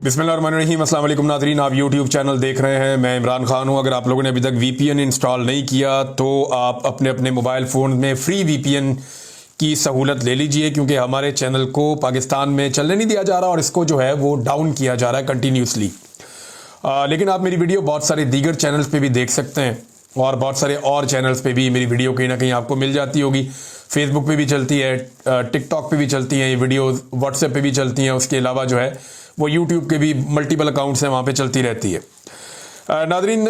बिस्मिल्लाहिर्रहमानिर्रहीम। अस्सलाम वालेकुम नाज़रीन, आप यूट्यूब चैनल देख रहे हैं। मैं इमरान खान हूं। अगर आप लोगों ने अभी तक वीपीएन इंस्टॉल नहीं किया तो आप अपने अपने मोबाइल फ़ोन में फ्री वीपीएन की सहूलत ले लीजिए, क्योंकि हमारे चैनल को पाकिस्तान में चलने नहीं दिया जा रहा और इसको जो है वो डाउन किया जा रहा है कंटिन्यूसली। लेकिन आप मेरी वीडियो बहुत सारे दीगर चैनल्स पे भी देख सकते हैं और बहुत सारे और चैनल्स पे भी मेरी वीडियो कहीं ना कहीं आपको मिल जाती होगी। फेसबुक पे भी चलती है, टिकटॉक पे भी चलती हैं ये वीडियोस, व्हाट्सएप पे भी चलती हैं। उसके अलावा जो है वो यूट्यूब के भी मल्टीपल अकाउंट्स हैं, वहाँ पे चलती रहती है। नादरीन,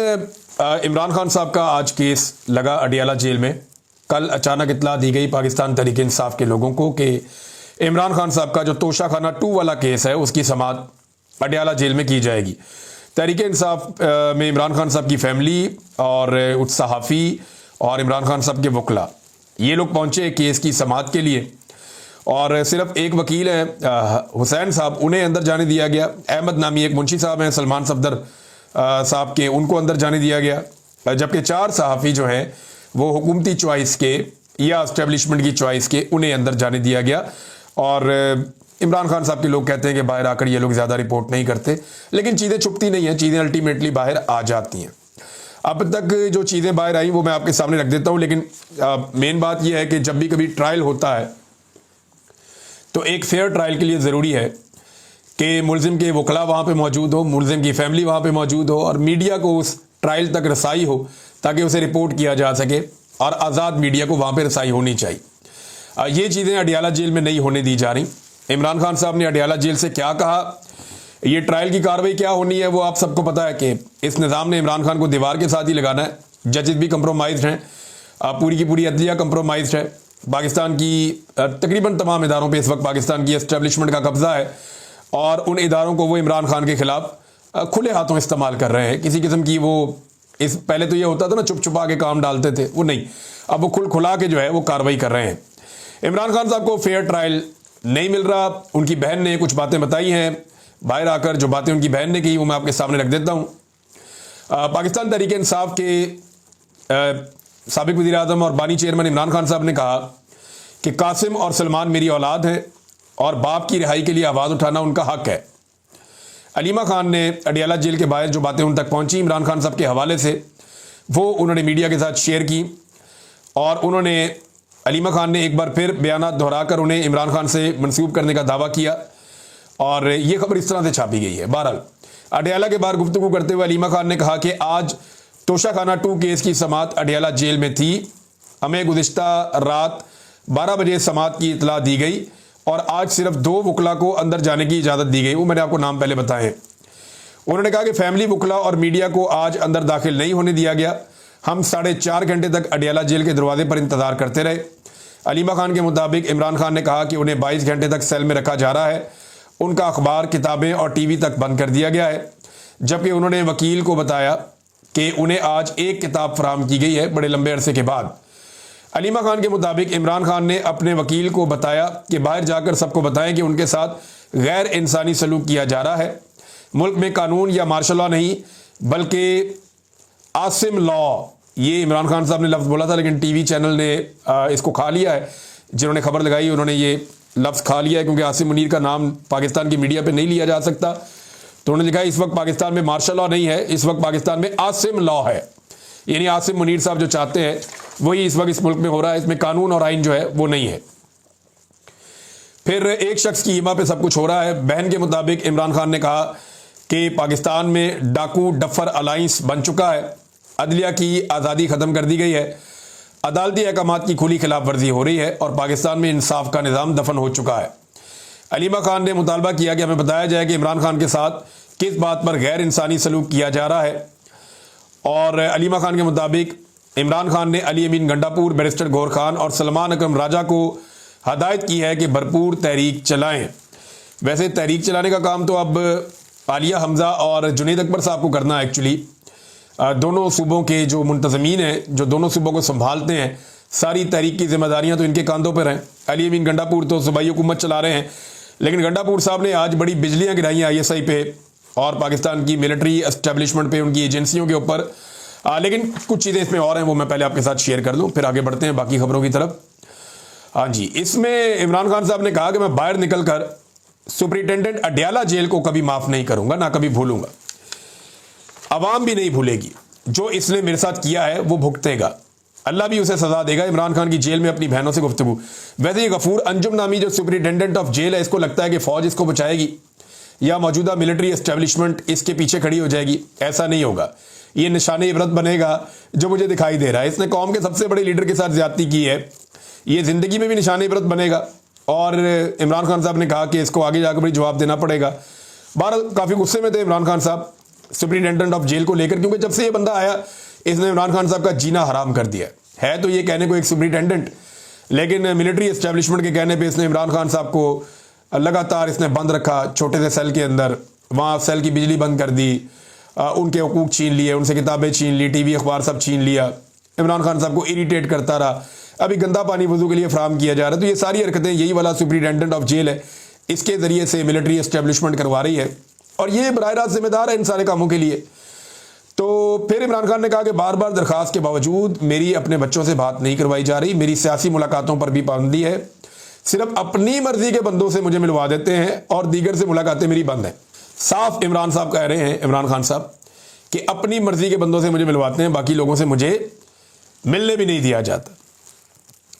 इमरान खान साहब का आज केस लगा अडियाला जेल में। कल अचानक इत्तला दी गई पाकिस्तान तहरीक इंसाफ के लोगों को कि इमरान खान साहब का जो तोशाखाना 2 वाला केस है उसकी समाअत अडियाला जेल में की जाएगी। तहरीक इंसाफ में इमरान खान साहब की फैमिली और उस सहाफ़ी और इमरान खान साहब के वकला, ये लोग पहुंचे केस की समाअत के लिए। और सिर्फ एक वकील हैं हुसैन साहब, उन्हें अंदर जाने दिया गया। अहमद नामी एक मुंशी साहब हैं सलमान सफदर साहब के, उनको अंदर जाने दिया गया। जबकि 4 सहाफ़ी जो हैं वो हुकूमती चॉइस के या इस्टेब्लिशमेंट की चॉइस के, उन्हें अंदर जाने दिया गया। और इमरान खान साहब के लोग कहते हैं कि बाहर आकर ये लोग ज़्यादा रिपोर्ट नहीं करते, लेकिन चीज़ें छुपती नहीं हैं, चीज़ें अल्टीमेटली बाहर आ जाती हैं। अब तक जो चीज़ें बाहर आई वो मैं आपके सामने रख देता हूँ। लेकिन मेन बात यह है कि जब भी कभी ट्रायल होता है तो एक फेयर ट्रायल के लिए ज़रूरी है कि मुलजिम के वकला वहाँ पे मौजूद हो, मुलजिम की फैमिली वहाँ पे मौजूद हो और मीडिया को उस ट्रायल तक रसाई हो ताकि उसे रिपोर्ट किया जा सके, और आज़ाद मीडिया को वहाँ पे रसाई होनी चाहिए। ये चीज़ें अडियाला जेल में नहीं होने दी जा रही। इमरान खान साहब ने अडियाला जेल से क्या कहा, ये ट्रायल की कार्रवाई क्या होनी है, वो आप सबको पता है कि इस निज़ाम ने इमरान खान को दीवार के साथ ही लगाना है। जजेस भी कंप्रोमाइज्ड हैं, पूरी की पूरी अदलिया कंप्रोमाइज्ड है। पाकिस्तान की तकरीबन तमाम इदारों पे इस वक्त पाकिस्तान की एस्टेब्लिशमेंट का कब्जा है और उन इदारों को वो इमरान खान के खिलाफ खुले हाथों इस्तेमाल कर रहे हैं। किसी किस्म की वो इस पहले तो ये होता था ना, चुप छुपा के काम डालते थे, वो नहीं, अब वो खुला के जो है वो कार्रवाई कर रहे हैं। इमरान खान साहब को फेयर ट्रायल नहीं मिल रहा। उनकी बहन ने कुछ बातें बताई हैं बाहर आकर, जो बातें उनकी बहन ने की वो मैं आपके सामने रख देता हूँ। पाकिस्तान तहरीक इंसाफ के साबिक वज़ीर आज़म और बानी चेयरमैन इमरान खान साहब ने कहा कि कासिम और सलमान मेरी औलाद हैं और बाप की रिहाई के लिए आवाज़ उठाना उनका हक है। अलीमा खान ने अडियाला जेल के बाहर जो बातें उन तक पहुंची इमरान खान साहब के हवाले से, वो उन्होंने मीडिया के साथ शेयर की और उन्होंने अलीमा खान ने एक बार फिर बयानात दोहराकर उन्हें इमरान खान से मंसूब करने का दावा किया और ये खबर इस तरह से छापी गई है। बहरहाल अडियाला के बाहर गुफ्तगू करते हुए अलीमा खान ने कहा कि आज तोशाखाना 2 केस की समाअत अडियाला जेल में थी। हमें गुज़िश्ता रात 12 बजे समाअत की इतला दी गई और आज सिर्फ 2 वकला को अंदर जाने की इजाज़त दी गई। वो मैंने आपको नाम पहले बताए हैं। उन्होंने कहा कि फैमिली, वकला और मीडिया को आज अंदर दाखिल नहीं होने दिया गया। हम 4.5 घंटे तक अडियाला जेल के दरवाजे पर इंतज़ार करते रहे। अलीमा खान के मुताबिक इमरान खान ने कहा कि उन्हें 22 घंटे तक सेल में रखा जा रहा है। उनका अखबार, किताबें और टीवी तक बंद कर दिया गया है। जबकि उन्होंने वकील को बताया कि उन्हें आज एक किताब फराहम की गई है बड़े लंबे अरसे के बाद। अलीमा खान के मुताबिक इमरान खान ने अपने वकील को बताया कि बाहर जाकर सबको बताएं कि उनके साथ गैर इंसानी सलूक किया जा रहा है। मुल्क में कानून या मार्शल लॉ नहीं बल्कि आसिम लॉ, ये इमरान खान साहब ने लफ्ज़ बोला था, लेकिन टीवी चैनल ने इसको खा लिया है। जिन्होंने खबर लगाई उन्होंने ये लफ्ज़ खा लिया है, क्योंकि आसिम मुनीर का नाम पाकिस्तान की मीडिया पर नहीं लिया जा सकता। तो उन्होंने लिखा इस वक्त पाकिस्तान में मार्शल लॉ नहीं है, इस वक्त पाकिस्तान में आसिम लॉ है। यानी आसिम मुनीर साहब जो चाहते हैं वही इस वक्त इस मुल्क में हो रहा है। इसमें कानून और आइन जो है वो नहीं है। फिर एक शख्स की हिमा पे सब कुछ हो रहा है। बहन के मुताबिक इमरान खान ने कहा कि पाकिस्तान में डाकू डफर अलाइंस बन चुका है। अदलिया की आज़ादी ख़त्म कर दी गई है। अदालती अहकामात की खुली खिलाफ वर्जी हो रही है और पाकिस्तान में इंसाफ का निज़ाम दफन हो चुका है। अलीमा खान ने मुतालबा किया कि हमें बताया जाए कि इमरान खान के साथ किस बात पर गैर इंसानी सलूक किया जा रहा है। और अलीमा खान के मुताबिक इमरान खान ने अली अमीन गंडापुर, बैरिस्टर गौर खान और सलमान अकरम राजा को हदायत की है कि भरपूर तहरीक चलाएं। वैसे तहरीक चलाने का काम तो अब आलिया हमज़ा और जुनैद अकबर साहब को करना है। एक्चुअली दोनों सूबों के जो मुंतज़मीन हैं, जो दोनों सूबों को संभालते हैं, सारी तहरीक की जिम्मेदारियाँ तो इनके कंधों पर हैं। अली अमीन गंडापुर तो सूबाई हुकूमत चला रहे हैं, लेकिन गंडापुर साहब ने आज बड़ी बिजलियाँ गिराई ISI पे और पाकिस्तान की मिलिट्री एस्टेब्लिशमेंट पे, उनकी एजेंसियों के ऊपर। लेकिन कुछ चीज़ें इसमें और हैं, वो मैं पहले आपके साथ शेयर कर दूँ, फिर आगे बढ़ते हैं बाकी खबरों की तरफ। हाँ जी, इसमें इमरान खान साहब ने कहा कि मैं बाहर निकल कर सुपरिटेंडेंट अडयाला जेल को कभी माफ नहीं करूंगा, ना कभी भूलूंगा। अवाम भी नहीं भूलेगी। जो इसने मेरे साथ किया है वो भुगतेगा, अल्लाह भी उसे सजा देगा। इमरान खान की जेल में अपनी बहनों से गुफ्तगू। वैसे ये गफूर अंजुम नामी जो सुपरिटेंडेंट ऑफ जेल है, इसको लगता है कि फौज इसको बचाएगी या मौजूदा मिलिट्री एस्टेब्लिशमेंट इसके पीछे खड़ी हो जाएगी। ऐसा नहीं होगा। ये निशाने इबरत बनेगा जो मुझे दिखाई दे रहा है। इसने कौम के सबसे बड़े लीडर के साथ ज्यादती की है, ये जिंदगी में भी निशाने इबरत बनेगा। और इमरान खान साहब ने कहा कि इसको आगे जाकर बड़ी जवाब देना पड़ेगा। बहरहाल काफ़ी गुस्से में थे इमरान खान साहब सुपरिटेंडेंट ऑफ जेल को लेकर, क्योंकि जब से ये बंदा आया इसने इमरान खान साहब का जीना हराम कर दिया है। तो ये कहने को एक सुपरिटेंडेंट, लेकिन मिलिट्री एस्टेब्लिशमेंट के कहने पे इसने इमरान खान साहब को लगातार इसने बंद रखा छोटे से सेल के अंदर। वहाँ सेल की बिजली बंद कर दी, उनके हुकूक छीन लिए, उनसे किताबें छीन ली, टीवी अखबार सब छीन लिया। इमरान खान साहब को इरिटेट करता रहा। अभी गंदा पानी वजू के लिए फराहम किया जा रहा है। तो ये सारी हरकतें यही वाला सुपरिटेंडेंट ऑफ जेल है, इसके ज़रिए से मिलिट्री एस्टेब्लिशमेंट करवा रही है, और ये बराह रास्त जिम्मेदार है इन सारे कामों के लिए। तो फिर इमरान खान ने कहा कि बार बार दरख्वास्त के बावजूद मेरी अपने बच्चों से बात नहीं करवाई जा रही, मेरी सियासी मुलाकातों पर भी पाबंदी है, सिर्फ अपनी मर्जी के बंदों से मुझे मिलवा देते हैं और दीगर से मुलाकातें मेरी बंद हैं। साफ इमरान साहब कह रहे हैं, इमरान खान साहब, कि अपनी मर्जी के बंदों से मुझे मिलवाते हैं, बाकी लोगों से मुझे मिलने भी नहीं दिया जाता।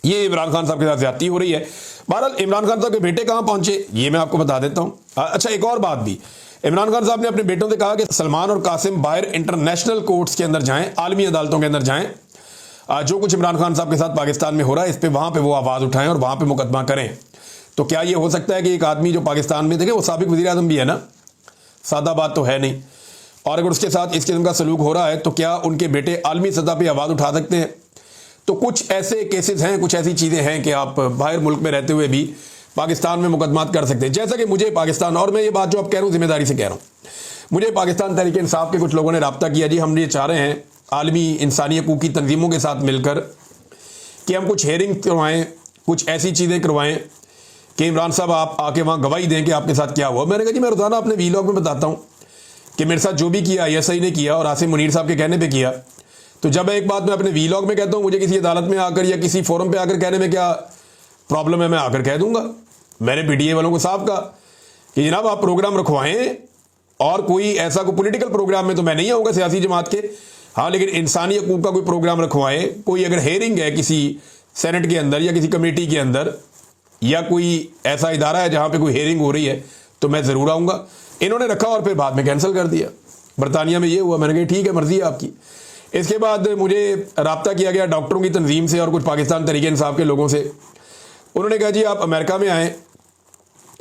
ये इमरान खान साहब के साथ ज्यादती हो रही है। बहरहाल इमरान खान साहब के बेटे कहां पहुंचे ये मैं आपको बता देता हूं। अच्छा, एक और बात भी, इमरान खान साहब ने अपने बेटों से कहा कि सलमान और कासिम बाहर इंटरनेशनल कोर्ट्स के अंदर जाएं, आलमी अदालतों के अंदर जाएं। जो कुछ इमरान खान साहब के साथ पाकिस्तान में हो रहा है इस पे वहां पे वो आवाज उठाएं और वहां पे मुकदमा करें। तो क्या ये हो सकता है कि एक आदमी जो पाकिस्तान में, देखे वो साबिक वज़ीर आज़म भी है ना, सादा बात तो है नहीं, और अगर उसके साथ इस किस्म का सलूक हो रहा है तो क्या उनके बेटे आलमी सतह पर आवाज उठा सकते हैं? तो कुछ ऐसे केसेस हैं, कुछ ऐसी चीज़ें हैं कि आप बाहर मुल्क में रहते हुए भी पाकिस्तान में मुकदमात कर सकते हैं। जैसा कि मुझे पाकिस्तान, और मैं ये बात जो आप कह रहा हूँ जिम्मेदारी से कह रहा हूँ, मुझे पाकिस्तान तहरीक इंसाफ के कुछ लोगों ने रब्ता किया, जी हम ये चाह रहे हैं आलमी इंसानी हकूक़ की तंजीमों के साथ मिलकर कि हम कुछ हेयरिंग करवाएं, कुछ ऐसी चीज़ें करवाएं कि इमरान साहब आप आके वहाँ गवाही दें कि आपके साथ क्या हुआ। मैंने कहा जी मैं रोज़ाना अपने वीलॉग में बताता हूँ कि मेरे साथ जो भी किया ISI ने किया और आसिम मुनीर साहब के कहने पर किया। तो जब एक बात मैं अपने वीलॉग में कहता हूँ, मुझे किसी अदालत में आकर या किसी फोरम पे आकर कहने में क्या प्रॉब्लम है, मैं आकर कह दूंगा। मैंने PTI वालों को साफ कहा कि जनाब आप प्रोग्राम रखवाएं, और कोई ऐसा कोई पॉलिटिकल प्रोग्राम में तो मैं नहीं आऊँगा सियासी जमात के, हाँ, लेकिन इंसानी हकूक़ का कोई प्रोग्राम रखवाएं। कोई अगर हेयरिंग है किसी सेनेट के अंदर या किसी कमेटी के अंदर, या कोई ऐसा इदारा है जहाँ पर कोई हेयरिंग हो रही है, तो मैं ज़रूर आऊँगा। इन्होंने रखा और फिर बाद में कैंसिल कर दिया। बरतानिया में ये हुआ। मैंने कहा ठीक है, मर्जी है आपकी। इसके बाद मुझे रब्ता किया गया डॉक्टरों की तंजीम से और कुछ पाकिस्तान तहरीक इंसाफ के लोगों से। उन्होंने कहा जी आप अमेरिका में आएँ,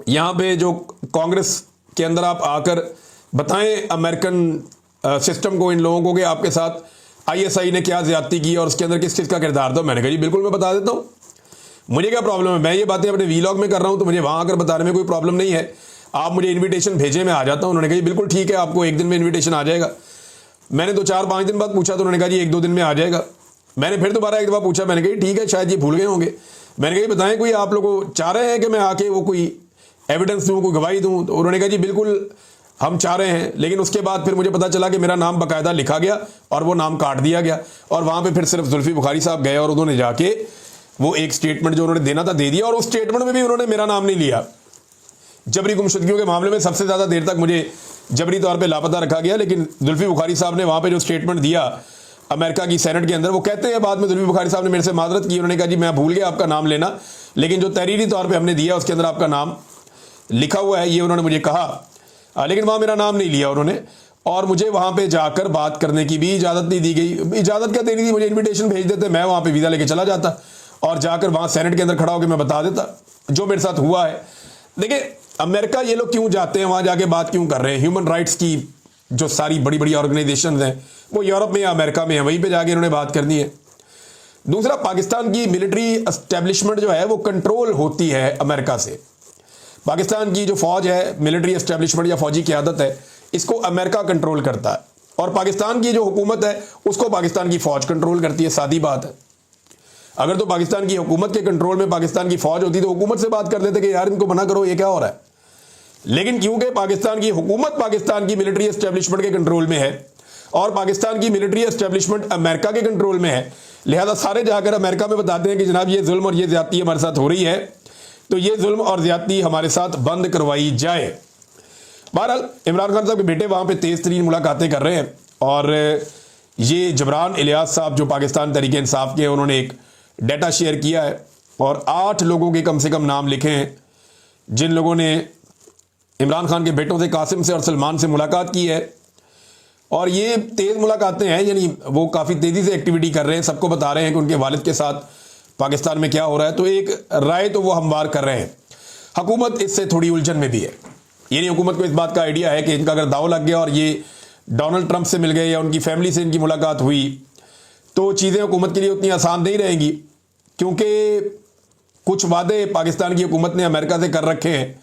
यहाँ पे जो कांग्रेस के अंदर आप आकर बताएं अमेरिकन सिस्टम को, इन लोगों को, कि आपके साथ ISI ने क्या ज्यादती की और उसके अंदर किस चीज़ का किरदार था। मैंने कहा जी बिल्कुल मैं बता देता हूँ, मुझे क्या प्रॉब्लम है, मैं ये बातें अपने वीलॉग में कर रहा हूँ तो मुझे वहाँ आकर बताने में कोई प्रॉब्लम नहीं है। आप मुझे इन्विटेशन भेजें, मैं आ जाता हूँ। उन्होंने कहा जी बिल्कुल ठीक है, आपको एक दिन में इन्विटेशन आ जाएगा। मैंने तो 4-5 दिन बाद पूछा तो उन्होंने कहा जी 1-2 दिन में आ जाएगा। मैंने फिर दोबारा एक दफ़ा पूछा, मैंने कहा ठीक है, शायद ये भूल गए होंगे। मैंने कहा बताएं कोई आप लोग चाह रहे हैं कि मैं आके वो कोई एविडेंस दूँ, कोई गवाही दूँ? तो उन्होंने कहा जी बिल्कुल हम चाह रहे हैं। लेकिन उसके बाद फिर मुझे पता चला कि मेरा नाम बाकायदा लिखा गया और वो नाम काट दिया गया, और वहाँ पे फिर सिर्फ जुल्फी बुखारी साहब गए और उन्होंने जाके वो एक स्टेटमेंट जो उन्होंने देना था दे दिया, और उस स्टेटमेंट में भी उन्होंने मेरा नाम नहीं लिया। जबरी गुमशुदगियों के मामले में सबसे ज़्यादा देर तक मुझे जबरी तौर पे लापता रखा गया, लेकिन जुल्फी बुखारी साहब ने वहाँ पे जो स्टेटमेंट दिया अमेरिका की सेनेट के अंदर, वो कहते हैं बाद में जुल्फी बुखारी साहब ने मेरे से माजरत की। उन्होंने कहा जी मैं भूल गया आपका नाम लेना, लेकिन जो तहरीरी तौर पर हमने दिया उसके अंदर आपका नाम लिखा हुआ है, ये उन्होंने मुझे कहा। लेकिन वहाँ मेरा नाम नहीं लिया उन्होंने, और मुझे वहाँ पे जाकर बात करने की भी इजाज़त नहीं दी गई। इजाज़त क्या देनी थी, मुझे इन्विटेशन भेज देते, मैं वहाँ पे वीज़ा लेके चला जाता और जाकर वहाँ सेनेट के अंदर खड़ा होकर मैं बता देता जो मेरे साथ हुआ है। देखिए अमेरिका ये लोग क्यों जाते हैं, वहाँ जाके बात क्यों कर रहे हैं? ह्यूमन राइट्स की जो सारी बड़ी बड़ी ऑर्गेनाइजेशन हैं वो यूरोप में या अमेरिका में है, वहीं पर जाके इन्होंने बात करनी है। दूसरा, पाकिस्तान की मिलिट्री एस्टेब्लिशमेंट जो है वो कंट्रोल होती है अमेरिका से। पाकिस्तान की जो फौज है, मिलिट्री एस्टेब्लिशमेंट या फौजी क़यादत है, इसको अमेरिका कंट्रोल करता है, और पाकिस्तान की जो हुकूमत है उसको पाकिस्तान की फौज कंट्रोल करती है। सादी बात है। अगर तो पाकिस्तान की हुकूमत के कंट्रोल में पाकिस्तान की फौज होती तो हुकूमत से बात कर लेते कि यार इनको मना करो, ये क्या हो रहा है। लेकिन क्योंकि पाकिस्तान की हुकूमत पाकिस्तान की मिलिट्री एस्टेब्लिशमेंट के कंट्रोल में है और पाकिस्तान की मिलिट्री एस्टेब्लिशमेंट अमेरिका के कंट्रोल में है, लिहाजा सारे जाकर अमेरिका में बताते हैं कि जनाब ये जुल्म और ये ज्यादती हमारे साथ हो रही है, तो ये जुल्म और ज्यादती हमारे साथ बंद करवाई जाए। बहरहाल इमरान खान साहब के बेटे वहाँ पे तेज़ तरीन मुलाकातें कर रहे हैं और ये जबरान इलियास साहब जो पाकिस्तान तहरीक इंसाफ के हैं, उन्होंने एक डाटा शेयर किया है और 8 लोगों के कम से कम नाम लिखे हैं जिन लोगों ने इमरान खान के बेटों से, कासिम से और सलमान से मुलाकात की है। और ये तेज़ मुलाकातें हैं, यानी वो काफ़ी तेज़ी से एक्टिविटी कर रहे हैं, सबको बता रहे हैं कि उनके वालिद के साथ पाकिस्तान में क्या हो रहा है। तो एक राय तो वो हमवार कर रहे हैं। हुकूमत इससे थोड़ी उलझन में भी है, यानी हुकूमत को इस बात का आइडिया है कि इनका अगर दाव लग गया और ये डोनाल्ड ट्रंप से मिल गए या उनकी फैमिली से इनकी मुलाकात हुई तो चीज़ें हुकूमत के लिए उतनी आसान नहीं रहेंगी, क्योंकि कुछ वादे पाकिस्तान की हुकूमत ने अमेरिका से कर रखे हैं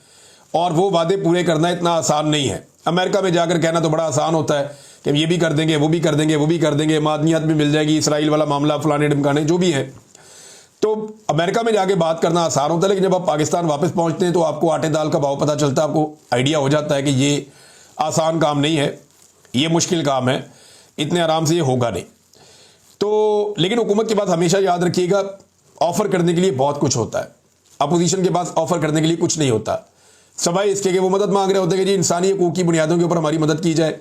और वो वादे पूरे करना इतना आसान नहीं है। अमेरिका में जाकर कहना तो बड़ा आसान होता है कि हम ये भी कर देंगे, वो भी कर देंगे, वो भी कर देंगे, मादनियत भी मिल जाएगी, इसराइल वाला मामला, फलाने ढमकाने जो भी है। तो अमेरिका में जाके बात करना आसान होता है, लेकिन जब आप पाकिस्तान वापस पहुंचते हैं तो आपको आटे दाल का भाव पता चलता है, आपको आइडिया हो जाता है कि ये आसान काम नहीं है, ये मुश्किल काम है, इतने आराम से ये होगा नहीं। तो लेकिन हुकूमत की बात हमेशा याद रखिएगा, ऑफर करने के लिए बहुत कुछ होता है, अपोजिशन के पास ऑफर करने के लिए कुछ नहीं होता, सवाए इसके कि वो मदद मांग रहे होते हैं कि जी इंसानी हकूक़ की बुनियादों के ऊपर हमारी मदद की जाए,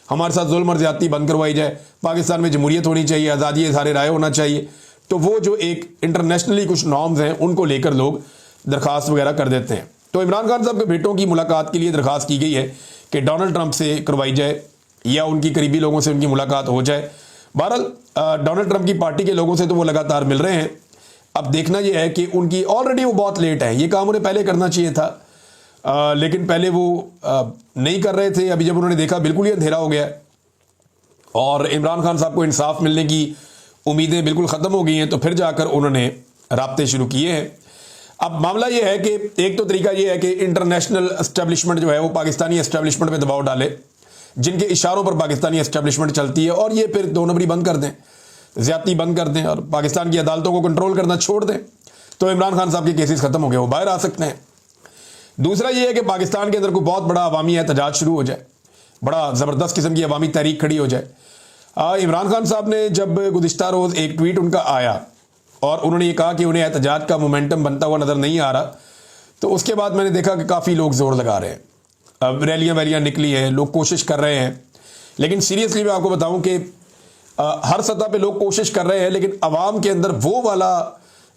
हमारे साथ जुल्म और ज़्यादती बंद करवाई जाए, पाकिस्तान में जमहूरियत होनी चाहिए, आज़ादी सारे राय होना चाहिए। तो वो जो एक इंटरनेशनली कुछ नॉर्म्स हैं उनको लेकर लोग दरख्वास्त वगैरह कर देते हैं। तो इमरान खान साहब के बेटों की मुलाकात के लिए दरख्वास्त की गई है कि डोनाल्ड ट्रंप से करवाई जाए या उनकी करीबी लोगों से उनकी मुलाकात हो जाए। बहरहाल डोनाल्ड ट्रंप की पार्टी के लोगों से तो वो लगातार मिल रहे हैं। अब देखना यह है कि उनकी ऑलरेडी वो बहुत लेट है, ये काम उन्हें पहले करना चाहिए था, लेकिन पहले वो नहीं कर रहे थे। अभी जब उन्होंने देखा बिल्कुल ही अंधेरा हो गया और इमरान खान साहब को इंसाफ मिलने की उम्मीदें बिल्कुल ख़त्म हो गई हैं, तो फिर जाकर उन्होंने राब्ते शुरू किए हैं। अब मामला ये है कि एक तो तरीका ये है कि इंटरनेशनल एस्टेब्लिशमेंट जो है वो पाकिस्तानी एस्टेब्लिशमेंट पे दबाव डाले, जिनके इशारों पर पाकिस्तानी एस्टेब्लिशमेंट चलती है, और ये फिर 2 नंबरी बंद कर दें, ज़्यादती बंद कर दें और पाकिस्तान की अदालतों को कंट्रोल करना छोड़ दें, तो इमरान खान साहब के केसेस ख़त्म हो गए, वो बाहर आ सकते हैं। दूसरा ये है कि पाकिस्तान के अंदर कोई बहुत बड़ा अवामी एहतजाज शुरू हो जाए, बड़ा ज़बरदस्त किस्म की अवामी तहरीक खड़ी हो जाए। इमरान खान साहब ने जब गुज़िश्ता रोज़ एक ट्वीट उनका आया और उन्होंने ये कहा कि उन्हें एहतजाज का मोमेंटम बनता हुआ नज़र नहीं आ रहा, तो उसके बाद मैंने देखा कि काफ़ी लोग जोर लगा रहे हैं, अब रैलियाँ वैलियाँ निकली हैं, लोग कोशिश कर रहे हैं। लेकिन सीरियसली मैं आपको बताऊं कि हर सतह पे लोग कोशिश कर रहे हैं, लेकिन अवाम के अंदर वो वाला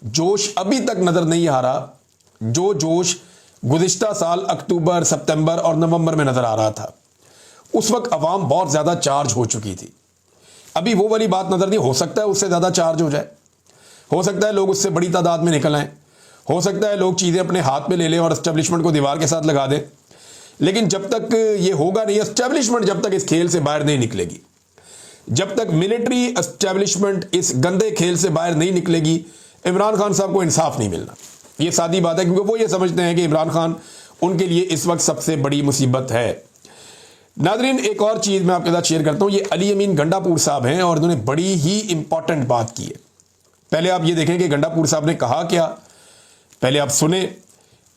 जोश अभी तक नज़र नहीं आ रहा जो जोश गुज़िश्ता साल अक्टूबर, सितंबर और नवंबर में नज़र आ रहा था। उस वक्त अवाम बहुत ज़्यादा चार्ज हो चुकी थी। अभी वो वाली बात नज़र नहीं, हो सकता है उससे ज़्यादा चार्ज हो जाए, हो सकता है लोग उससे बड़ी तादाद में निकल आएँ, हो सकता है लोग चीज़ें अपने हाथ में ले लें और एस्टेब्लिशमेंट को दीवार के साथ लगा दें। लेकिन जब तक ये होगा नहीं, एस्टेब्लिशमेंट जब तक इस खेल से बाहर नहीं निकलेगी, जब तक मिलिट्री एस्टेब्लिशमेंट इस गंदे खेल से बाहर नहीं निकलेगी, इमरान खान साहब को इंसाफ नहीं मिलना। ये सादी बात है, क्योंकि वो ये समझते हैं कि इमरान खान उनके लिए इस वक्त सबसे बड़ी मुसीबत है। नाज़रीन, एक और चीज़ मैं आपके साथ शेयर करता हूँ। ये अली अमीन गंडापुर साहब हैं और उन्होंने बड़ी ही इंपॉर्टेंट बात की है। पहले आप ये देखें कि गंडापुर साहब ने कहा क्या, पहले आप सुने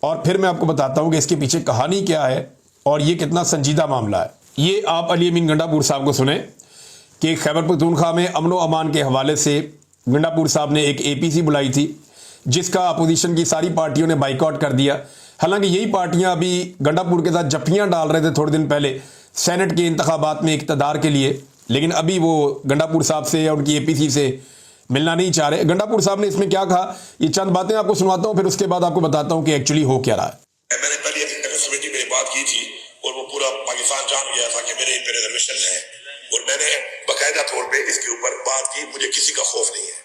और फिर मैं आपको बताता हूँ कि इसके पीछे कहानी क्या है और ये कितना संजीदा मामला है। ये आप अली अमीन गंडापुर साहब को सुने कि खैबर पख्तूनख्वा में अमन व अमान के हवाले से गंडापुर साहब ने एक APC बुलाई थी, जिसका अपोजिशन की सारी पार्टियों ने बाइकआउट कर दिया। हालांकि यही पार्टियां अभी गंडापुर के साथ जफ्फियां डाल रहे थे थोड़े दिन पहले सेनेट के इंतखाबात में इक़्तिदार के लिए, लेकिन अभी वो गंडापुर साहब से या उनकी APC से मिलना नहीं चाह रहे। गंडापुर साहब ने इसमें क्या कहा, ये चंद बातें आपको सुनाता हूं, फिर उसके बाद आपको बताता हूं कि एक्चुअली हो क्या रहा है। मैंने पहले कमेटी में बात की थी और वो पूरा पाकिस्तान जान गया था कि मेरे पे रिजर्वेशन है, और मैंने बाकायदा तौर पे इसके ऊपर बात की। मुझे किसी का खौफ नहीं है,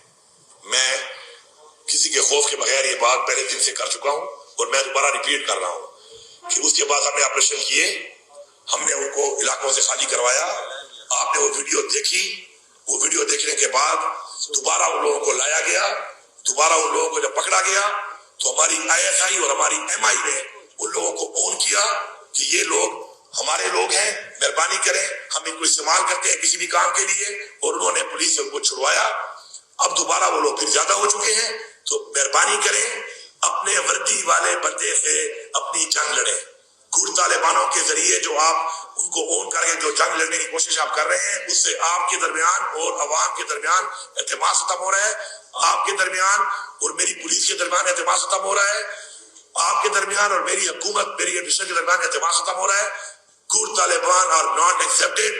मैं किसी के खौफ के बगैर ये बात पहले दिन से कर चुका हूँ और मैं दोबारा रिपीट कर रहा हूँ कि उसके बाद हमने ऑपरेशन किए, हमने उनको इलाकों से खाली करवाया। आपने वो वीडियो देखी, वो वीडियो देखने के बाद दोबारा उन लोगों को लाया गया, दोबारा उन लोगों को जब पकड़ा गया तो हमारी ISI और हमारी MI ने उन लोगों को ऑन किया कि ये लोग हमारे लोग हैं, मेहरबानी करें, हम इनको इस्तेमाल करते हैं किसी भी काम के लिए, और उन्होंने पुलिस से उनको छुड़वाया। अब दोबारा वो लोग फिर ज्यादा हो चुके हैं, तो मेहरबानी करें अपने वर्दी वाले बंदे से अपनी जंग लड़ें। गुट तालिबानों के जरिए जो आप उनको ऑन करके जो जंग लड़ने की कोशिश आप कर रहे हैं, उससे आपके दरमियान और अवाम के दरमियान एतमाद खत्म हो रहा है, आपके दरमियान और मेरी पुलिस के दरमियान एतमाद खत्म हो रहा है। आपके दरमियान और मेरी हुकूमत, मेरी एडमिनिस्ट्रेशन के दरमियान एतमाद खत्म हो रहा है। Good Taliban are not accepted.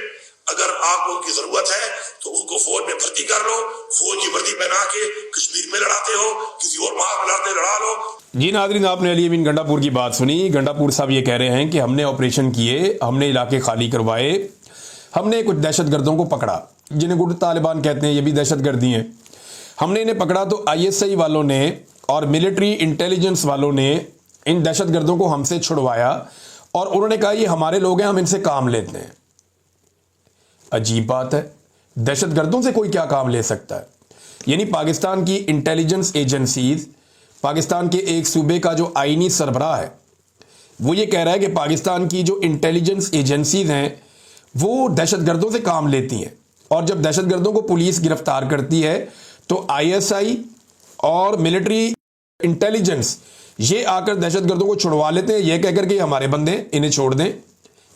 अगर आपको उनकी जरूरत है तो उनको फौज में भर्ती कर लो, फौज की वर्दी पहना के कश्मीर में लड़ाते हो, किसी और मार्ग में लड़ा लो। जी नाज़रीन, आपने अली अमीन गंडापुर की बात सुनी। गंडापुर साहब ये कह रहे हैं कि हमने ऑपरेशन किए, हमने इलाके खाली करवाए, हमने कुछ दहशतगर्दों को पकड़ा, जिन्हें गुट तालिबान कहते हैं, ये भी दहशतगर्दी हैं। हमने इन्हें पकड़ा तो ISI वालों ने और मिलिट्री इंटेलिजेंस वालों ने इन दहशतगर्दों को हमसे छुड़वाया और उन्होंने कहा ये हमारे लोग हैं, हम इनसे काम लेते हैं। अजीब बात है, दहशतगर्दों से कोई क्या काम ले सकता है? यानी पाकिस्तान की इंटेलिजेंस एजेंसीज, पाकिस्तान के एक सूबे का जो आईनी सरबराह है वो ये कह रहा है कि पाकिस्तान की जो इंटेलिजेंस एजेंसीज हैं वो दहशतगर्दों से काम लेती हैं, और जब दहशतगर्दों को पुलिस गिरफ्तार करती है तो ISI और मिलिट्री इंटेलिजेंस ये आकर दहशतगर्दों को छुड़वा लेते हैं, यह कहकर के हमारे बंदे, इन्हें छोड़ दें,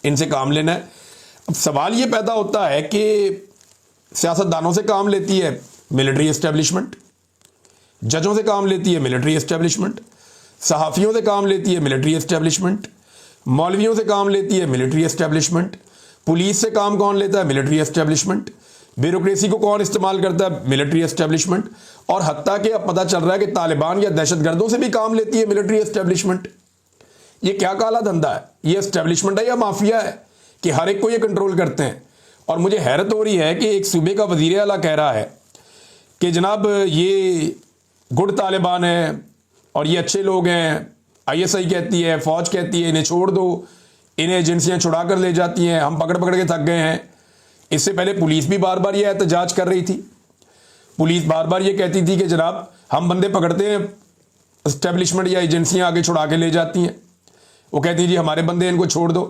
इनसे काम लेना है। अब सवाल ये पैदा होता है कि सियासतदानों से काम लेती है मिलिट्री एस्टेब्लिशमेंट, जजों से काम लेती है मिलिट्री एस्टेब्लिशमेंट, सहाफ़ियों से काम लेती है मिलिट्री एस्टेब्लिशमेंट, मौलवियों से काम लेती है मिलिट्री एस्टेब्लिशमेंट, पुलिस से काम कौन लेता है? Military establishment. ब्यूरोक्रेसी को कौन इस्तेमाल करता है? Military establishment. और हत्ता कि अब पता चल रहा है कि तालिबान या दहशतगर्दों से भी काम लेती है मिलिट्री एस्टेब्लिशमेंट। ये क्या काला धंधा है? ये एस्टेब्लिशमेंट है या माफिया है कि हर एक को ये कंट्रोल करते हैं? और मुझे हैरत हो रही है कि एक सूबे का वज़ीर आला कह रहा है कि जनाब ये गुड तालिबान है और ये अच्छे लोग हैं। ISI कहती है, फौज कहती है इन्हें छोड़ दो, इन्हें एजेंसियां छुड़ा कर ले जाती हैं, हम पकड़ पकड़ के थक गए हैं। इससे पहले पुलिस भी बार बार ये एहतजाज कर रही थी। पुलिस बार बार ये कहती थी कि जनाब हम बंदे पकड़ते हैं, एस्टेब्लिशमेंट या एजेंसियां आगे छुड़ा के ले जाती हैं। वो कहती जी हमारे बंदे, इनको छोड़ दो।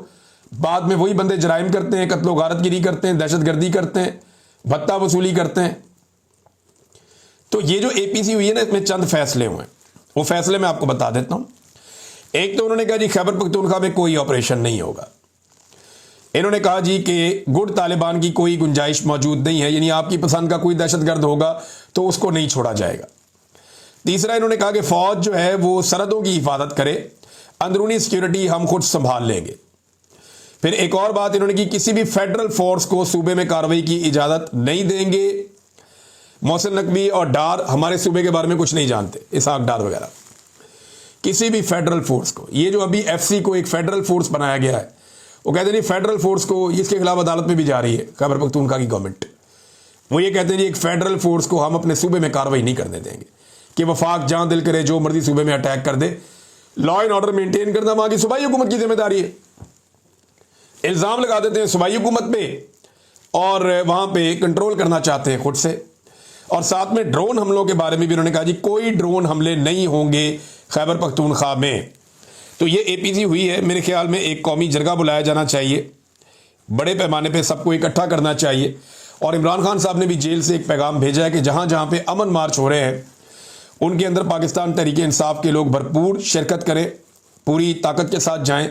बाद में वही बंदे जराइम करते हैं, कत्लो गारतगिरी करते हैं, दहशतगर्दी करते हैं, भत्ता वसूली करते हैं। तो ये जो APC हुई है ना, इसमें चंद फैसले हुए, वो फैसले मैं आपको बता देता हूं। एक तो उन्होंने कहा जी खैबर पख्तूनख्वा में कोई ऑपरेशन नहीं होगा। इन्होंने कहा जी कि गुट तालिबान की कोई गुंजाइश मौजूद नहीं है, यानी आपकी पसंद का कोई दहशतगर्द होगा तो उसको नहीं छोड़ा जाएगा। तीसरा, इन्होंने कहा कि फौज जो है वो सरहदों की हिफाजत करे, अंदरूनी सिक्योरिटी हम खुद संभाल लेंगे। फिर एक और बात इन्होंने की, किसी भी फेडरल फोर्स को सूबे में कार्रवाई की इजाजत नहीं देंगे। मोहसिन नकवी और डार हमारे सूबे के बारे में कुछ नहीं जानते, इसहाक डार वगैरह, किसी भी फेडरल फोर्स को, ये जो अभी FC को एक फेडरल फोर्स बनाया गया है, वो कहते नहीं फेडरल फोर्स को, इसके खिलाफ अदालत में भी जा रही है खैबर पख्तूनख्वा की गवर्नमेंट। वो ये कहते हैं एक फेडरल फोर्स को हम अपने सूबे में कार्रवाई नहीं करने देंगे कि वफाक जहां दिल करे जो मर्जी सूबे में अटैक कर दे। लॉ एंड ऑर्डर मेंटेन करना वहां की सूबाई हुकूमत की जिम्मेदारी है। इल्जाम लगा देते हैं सूबाई हुकूमत पे और वहां पे कंट्रोल करना चाहते हैं खुद से। और साथ में ड्रोन हमलों के बारे में भी उन्होंने कहा जी कोई ड्रोन हमले नहीं होंगे खैबर पख्तूनख्वा में। तो ये APC हुई है। मेरे ख्याल में एक कौमी जरगा बुलाया जाना चाहिए, बड़े पैमाने पे सबको इकट्ठा करना चाहिए। और इमरान खान साहब ने भी जेल से एक पैगाम भेजा है कि जहां जहां पे अमन मार्च हो रहे हैं उनके अंदर पाकिस्तान तहरीक इंसाफ के लोग भरपूर शिरकत करें, पूरी ताकत के साथ जाएं,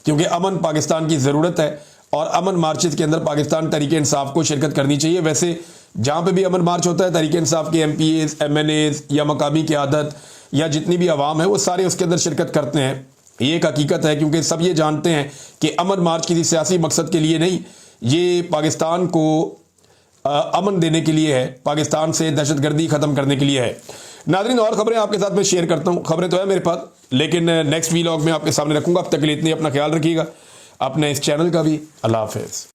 क्योंकि अमन पाकिस्तान की ज़रूरत है और अमन मार्चेस के अंदर पाकिस्तान तहरीक इंसाफ को शिरकत करनी चाहिए। वैसे जहाँ पे भी अमन मार्च होता है तहरीक इंसाफ के MPAs, MNAs या मकामी क़यादत या जितनी भी आवाम है वो सारे उसके अंदर शिरकत करते हैं। ये एक हकीकत है, क्योंकि सब ये जानते हैं कि अमन मार्च किसी सियासी मकसद के लिए नहीं, ये पाकिस्तान को अमन देने के लिए है, पाकिस्तान से दहशतगर्दी ख़त्म करने के लिए है। नाज़रीन, और ख़बरें आपके साथ में शेयर करता हूँ, खबरें तो है मेरे पास, लेकिन नेक्स्ट व्लॉग में आपके सामने रखूँगा। अब तक के लिए इतनी अपना ख्याल रखिएगा, अपने इस चैनल का भी। अल्लाह हाफ़िज़।